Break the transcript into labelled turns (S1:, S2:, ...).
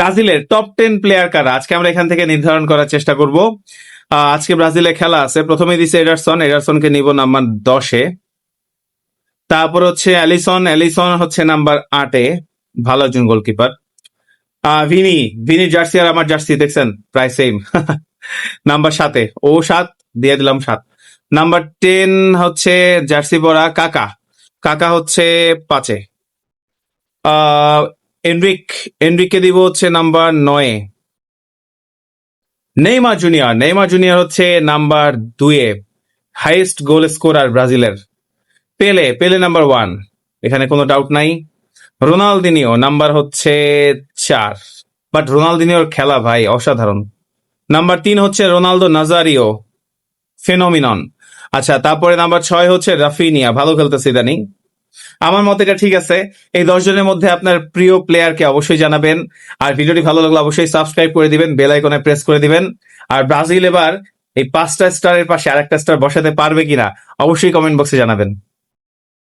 S1: ব্রাজিলের top 10 player কারা আজকে আমরা এখান থেকে নির্ধারণ করার চেষ্টা করব। আজকে ব্রাজিলে খেলা আছে, প্রথমে দিছে এডারসনকে নিব নাম্বার 10-এ। তারপর হচ্ছে অ্যালিসন হচ্ছে নাম্বার 8-এ, ভালো একজন গোলকিপার। ভিনি জার্সি আর আমার জার্সি দেখছেন প্রায় সেম। নাম্বার 7-এ, ও 7 দিয়ে দিলাম 7। নাম্বার 10 হচ্ছে জার্সি পরা কাকা হচ্ছে 5-এ। এনরিককে দিব হচ্ছে নাম্বার 9-এ। নেইমার জুনিয়র হচ্ছে নাম্বার 2-এ, হাইয়েস্ট গোল স্কোরার ব্রাজিলের। পেলে নাম্বার 1, এখানে কোনো ডাউট নাই। রোনালদিনিও নাম্বার হচ্ছে 4, বাট রোনালদিনিওর খেলা ভাই অসাধারণ। নাম্বার 3 হচ্ছে রোনালদো নাজারিও, ফেনোমিনন। আচ্ছা, তারপরে নাম্বার 6 হচ্ছে রাফিনিয়া, ভালো খেলতেছে ইদানিং। আমার মতে এটা ঠিক আছে। এই 10 জনের মধ্যে আপনার প্রিয় প্লেয়ারকে অবশ্যই জানাবেন। আর ভিডিওটি ভালো লাগলে অবশ্যই সাবস্ক্রাইব করে দিবেন, বেল আইকনে প্রেস করে দিবেন। আর ব্রাজিল এবার এই 5টা স্টারের পাশে আরেকটা স্টার বসাতে পারবে কিনা অবশ্যই কমেন্ট বক্সে জানাবেন।